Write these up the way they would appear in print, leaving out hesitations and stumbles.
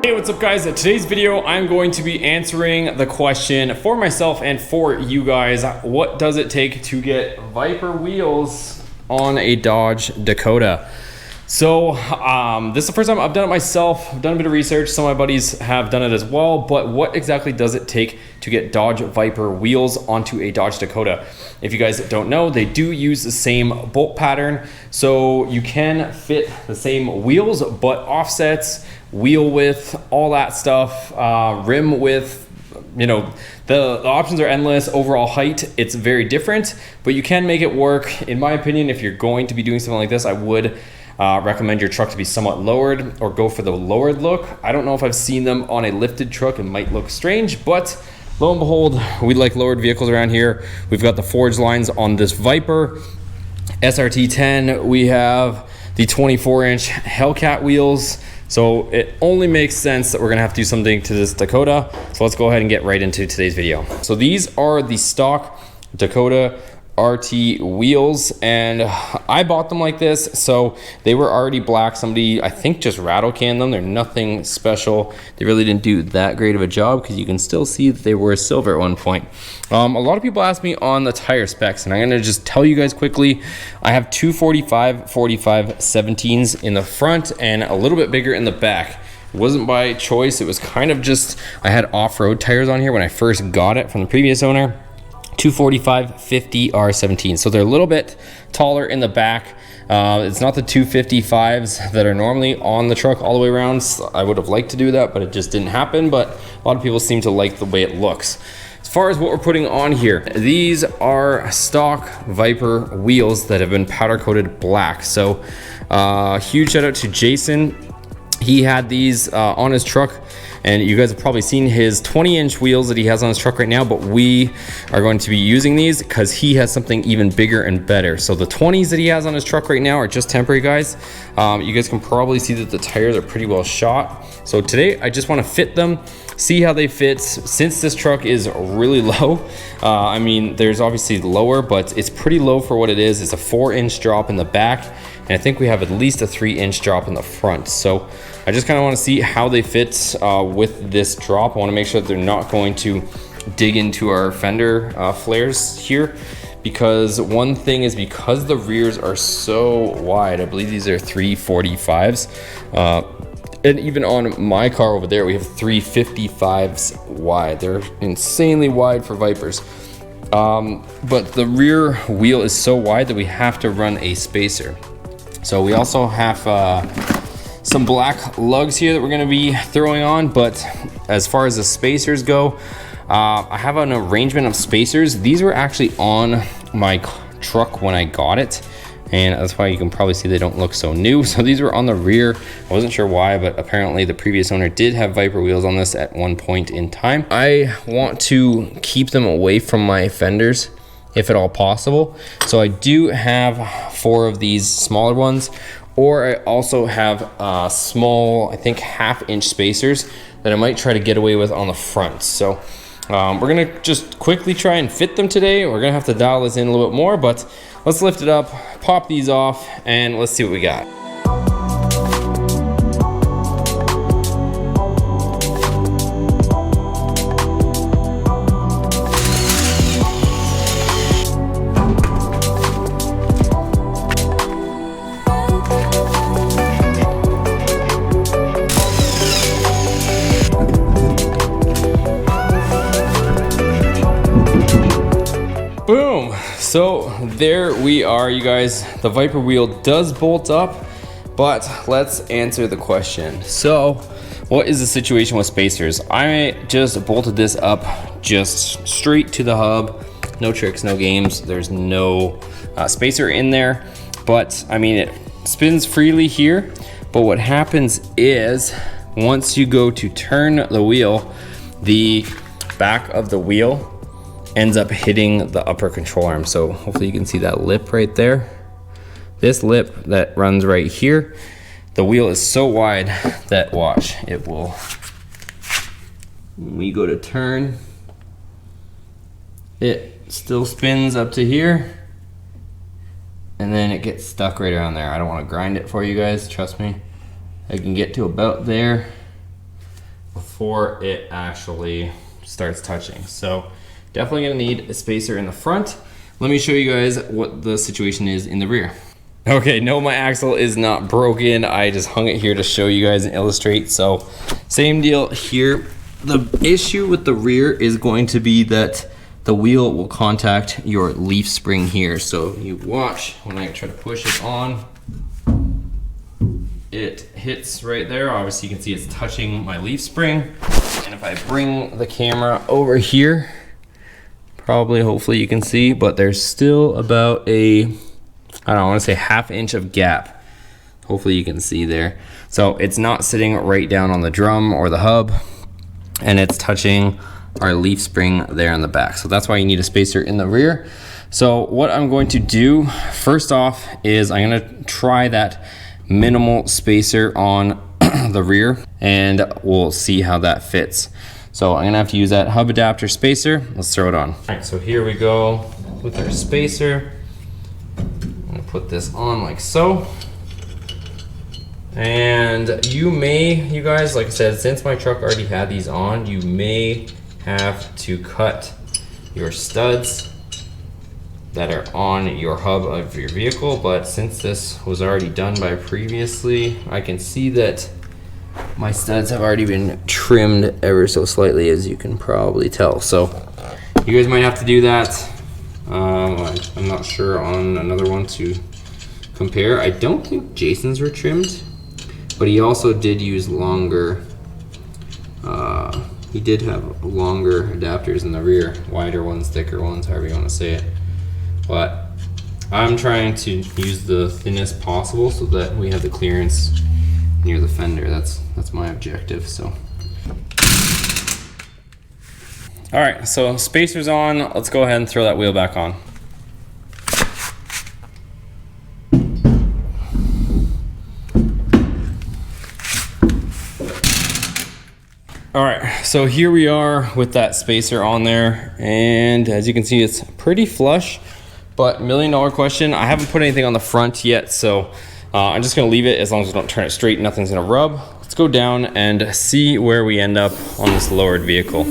Hey, what's up guys? In today's video, I'm going to be answering the question for myself and for you guys. What does it take to get Viper wheels on a Dodge Dakota? So this is the first time I've done it myself. I've done a bit of research. Some of my buddies have done it as well, but what exactly does it take to get Dodge Viper wheels onto a Dodge Dakota? If you guys don't know, they do use the same bolt pattern, so you can fit the same wheels, but offsets, wheel width, all that stuff, rim width, you know, the options are endless. Overall height, it's very different, but you can make it work. In my opinion, if you're going to be doing something like this, I would recommend your truck to be somewhat lowered or go for the lowered look. I don't know if I've seen them on a lifted truck. It might look strange, but lo and behold, we like lowered vehicles around here. We've got the forged lines on this Viper SRT 10. We have the 24-inch Hellcat wheels. So it only makes sense that we're gonna have to do something to this Dakota. So let's go ahead and get right into today's video. So these are the stock Dakota RT wheels, and I bought them like this, so they were already black. Somebody, I think, just rattle canned them. They're nothing special. They really didn't do that great of a job because you can still see that they were silver at one point. A lot of people ask me on the tire specs, and I'm gonna just tell you guys quickly. I have 245 45 17s in the front and a little bit bigger in the back. It wasn't by choice. It was kind of just, I had off-road tires on here when I first got it from the previous owner. 245 50 R17, so they're a little bit taller in the back. It's not the 255s that are normally on the truck all the way around. I would have liked to do that, but it just didn't happen. But a lot of people seem to like the way it looks. As far as what we're putting on here, these are stock Viper wheels that have been powder coated black. So huge shout out to Jason. He had these on his truck, and you guys have probably seen his 20-inch wheels that he has on his truck right now, but we are going to be using these because he has something even bigger and better. So the 20s that he has on his truck right now are just temporary, guys. You guys can probably see that the tires are pretty well shot. So today I just want to fit them, see how they fit. Since this truck is really low, I mean, there's obviously lower, but it's pretty low for what it is. It's a 4-inch drop in the back, and I think we have at least a 3-inch drop in the front. So I just kind of want to see how they fit with this drop. I want to make sure that they're not going to dig into our fender flares here, because one thing is, because the rears are so wide, I believe these are 345s, and even on my car over there we have 355s wide. They're insanely wide for Vipers, but the rear wheel is so wide that we have to run a spacer. So we also have some black lugs here that we're going to be throwing on, but as far as the spacers go, I have an arrangement of spacers. These were actually on my truck when I got it, and that's why you can probably see they don't look so new. So these were on the rear. I wasn't sure why, but apparently the previous owner did have Viper wheels on this at one point in time. I want to keep them away from my fenders if at all possible, so I do have 4 of these smaller ones, or I also have small, I think, 1/2-inch spacers that I might try to get away with on the front. So we're gonna just quickly try and fit them today. We're gonna have to dial this in a little bit more, but let's lift it up, pop these off, and let's see what we got. Boom! So there we are, you guys. The Viper wheel does bolt up, but let's answer the question. So what is the situation with spacers? I just bolted this up just straight to the hub. No tricks, no games. There's no spacer in there, but I mean, it spins freely here. But what happens is, once you go to turn the wheel, the back of the wheel ends up hitting the upper control arm. So hopefully you can see that lip right there. This lip that runs right here, the wheel is so wide that, watch, it will, when we go to turn, it still spins up to here, and then it gets stuck right around there. I don't want to grind it for you guys, trust me. I can get to about there, before it actually starts touching. So definitely gonna need a spacer in the front. Let me show you guys what the situation is in the rear. Okay, no, my axle is not broken. I just hung it here to show you guys and illustrate. So same deal here. The issue with the rear is going to be that the wheel will contact your leaf spring here. So you watch when I try to push it on, it hits right there. Obviously you can see it's touching my leaf spring. And if I bring the camera over here, probably, hopefully you can see, but there's still about a, I don't want to say ½ inch of gap. Hopefully you can see there. So it's not sitting right down on the drum or the hub, and it's touching our leaf spring there in the back. So that's why you need a spacer in the rear. So what I'm going to do first off is I'm going to try that minimal spacer on the rear, and we'll see how that fits. So I'm gonna have to use that hub adapter spacer. Let's throw it on. All right, so here we go with our spacer. I'm gonna put this on like so. And you guys, like I said, since my truck already had these on, you may have to cut your studs that are on your hub of your vehicle. But since this was already done by previously, I can see that my studs have already been trimmed ever so slightly, as you can probably tell. So you guys might have to do that. I'm not sure on another one to compare. I don't think Jason's were trimmed, but he also did use longer. He did have longer adapters in the rear, wider ones, thicker ones, however you want to say it. But I'm trying to use the thinnest possible so that we have the clearance near the fender. That's my objective. So all right, so spacer's on. Let's go ahead and throw that wheel back on. All right, so here we are with that spacer on there, and as you can see, it's pretty flush. But $1 million question, I haven't put anything on the front yet, so I'm just gonna leave it. As long as I don't turn it straight, nothing's gonna rub. Let's go down and see where we end up on this lowered vehicle.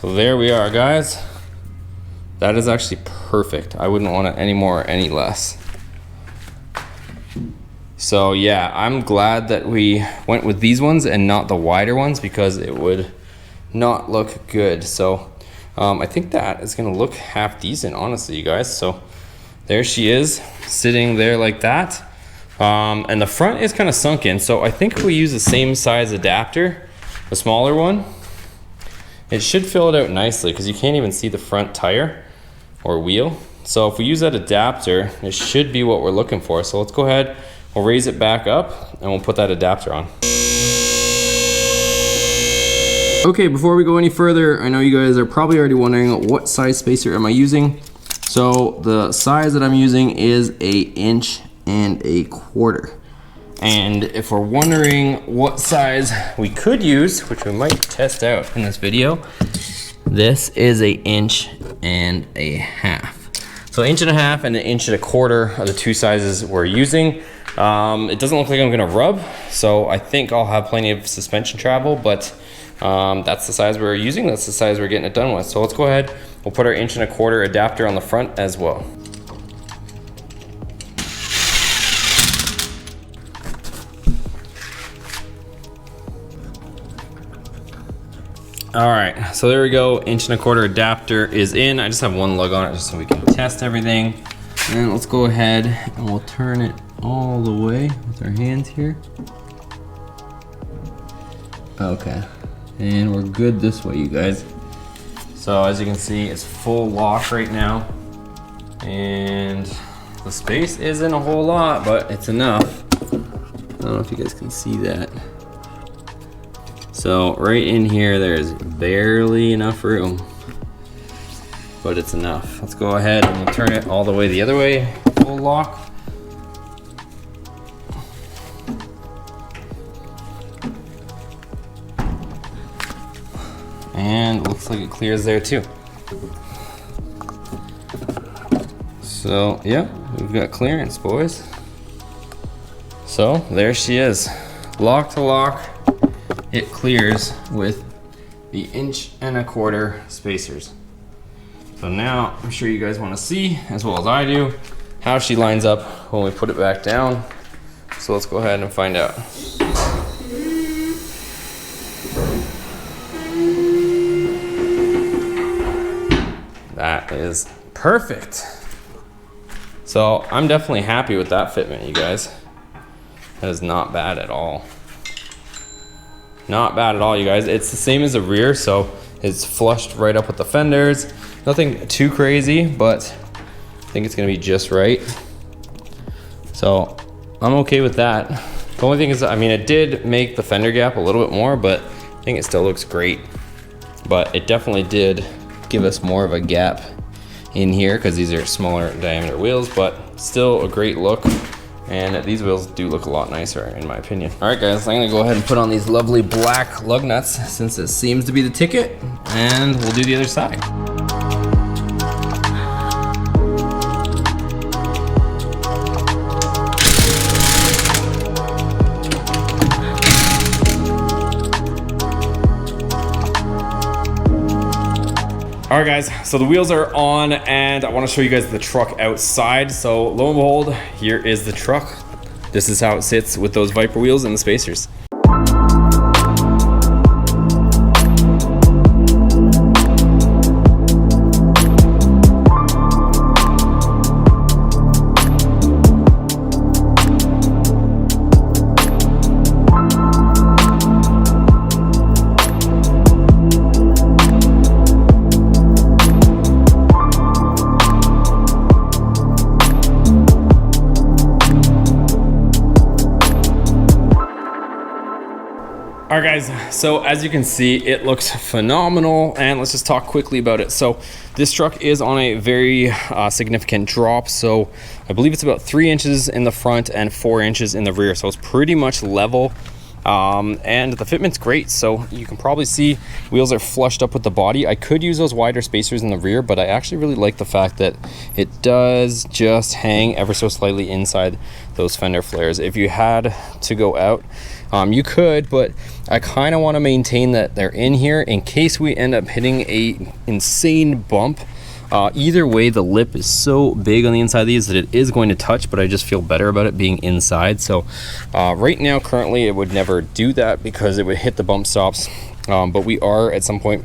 So there we are, guys. That is actually perfect. I wouldn't want it any more or any less. So yeah, I'm glad that we went with these ones and not the wider ones, because it would not look good. So I think that is gonna look half decent, honestly, you guys. So there she is, sitting there like that. And the front is kind of sunken. So I think if we use the same size adapter, the smaller one, it should fill it out nicely, because you can't even see the front tire or wheel. So if we use that adapter, it should be what we're looking for. So let's go ahead, we'll raise it back up, and we'll put that adapter on. Okay, before we go any further, I know you guys are probably already wondering, what size spacer am I using? So the size that I'm using is 1 1/4 inches. And if we're wondering what size we could use, which we might test out in this video, this is 1.5 inches. So 1.5 inches and 1 1/4 inches are the two sizes we're using. It doesn't look like I'm gonna rub, so I think I'll have plenty of suspension travel, but that's the size we're using, that's the size we're getting it done with. So let's go ahead, we'll put our 1 1/4 inch adapter on the front as well. All right, so there we go, 1 1/4 inch adapter is in. I just have one lug on it just so we can test everything. And then let's go ahead and we'll turn it all the way with our hands here. Okay, and we're good this way, you guys. So as you can see, it's full lock right now. And the space isn't a whole lot, but it's enough. I don't know if you guys can see that. So right in here, there's barely enough room, but it's enough. Let's go ahead and we'll turn it all the way the other way, full lock. And it looks like it clears there too. So yeah, we've got clearance, boys. So there she is, lock to lock. It clears with the 1.25" spacers. So now I'm sure you guys want to see, as well as I do, how she lines up when we put it back down. So let's go ahead and find out. That is perfect. So I'm definitely happy with that fitment, you guys. That is not bad at all. Not bad at all, you guys. It's the same as the rear, so it's flushed right up with the fenders. Nothing too crazy, but I think it's gonna be just right. So I'm okay with that. The only thing is, I mean, it did make the fender gap a little bit more, but I think it still looks great. But it definitely did give us more of a gap in here because these are smaller diameter wheels, but still a great look. And these wheels do look a lot nicer in my opinion. All right guys, I'm gonna go ahead and put on these lovely black lug nuts since it seems to be the ticket, and we'll do the other side. All right guys, so the wheels are on and I want to show you guys the truck outside. So lo and behold, here is the truck. This is how it sits with those Viper wheels and the spacers. All right guys, so as you can see, it looks phenomenal, and let's just talk quickly about it. So this truck is on a very significant drop. So I believe it's about 3 inches in the front and 4 inches in the rear. So it's pretty much level. And the fitment's great. So you can probably see wheels are flushed up with the body. I could use those wider spacers in the rear, but I actually really like the fact that it does just hang ever so slightly inside those fender flares. If you had to go out, you could, but I kind of want to maintain that they're in here in case we end up hitting a insane bump. Either way, the lip is so big on the inside of these that it is going to touch, but I just feel better about it being inside. So right now, currently, it would never do that because it would hit the bump stops. But we are at some point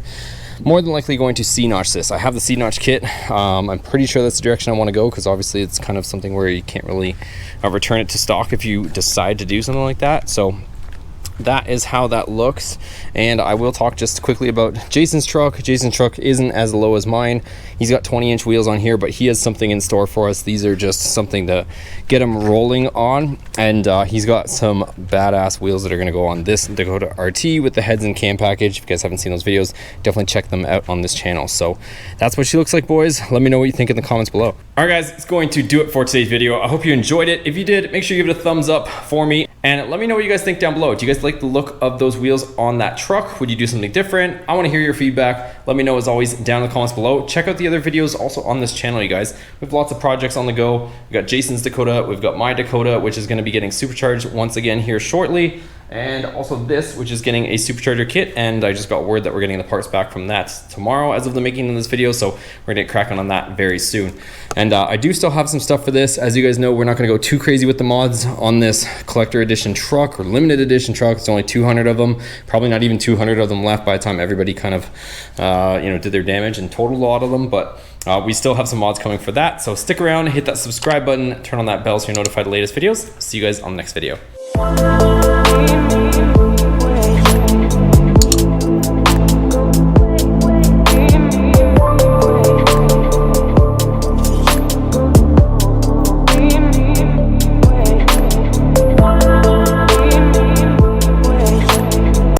more than likely going to C-notch this. I have the C-notch kit. I'm pretty sure that's the direction I want to go because obviously it's kind of something where you can't really return it to stock if you decide to do something like that. So that is how that looks. And I will talk just quickly about Jason's truck. Jason's truck isn't as low as mine. He's got 20-inch wheels on here, but he has something in store for us. These are just something to get him rolling on, and he's got some badass wheels that are going to go on this Dakota RT with the heads and cam package. If you guys haven't seen those videos, definitely check them out on this channel. So that's what she looks like, boys. Let me know what you think in the comments below. All right guys, it's going to do it for today's video. I hope you enjoyed it. If you did, make sure you give it a thumbs up for me, and let me know what you guys think down below. Do you guys like the look of those wheels on that truck? Would you do something different? I want to hear your feedback. Let me know as always down in the comments below. Check out the other videos also on this channel, you guys. We have lots of projects on the go. We've got Jason's Dakota, we've got my Dakota, which is going to be getting supercharged once again here shortly, and also this, which is getting a supercharger kit, and I just got word that we're getting the parts back from that tomorrow as of the making of this video, so we're gonna get cracking on that very soon. And I do still have some stuff for this. As you guys know, we're not gonna go too crazy with the mods on this collector edition truck or limited edition truck. It's only 200 of them, probably not even 200 of them left by the time everybody kind of did their damage and totaled a lot of them, but we still have some mods coming for that. So stick around, hit that subscribe button, turn on that bell so you're notified of the latest videos. See you guys on the next video.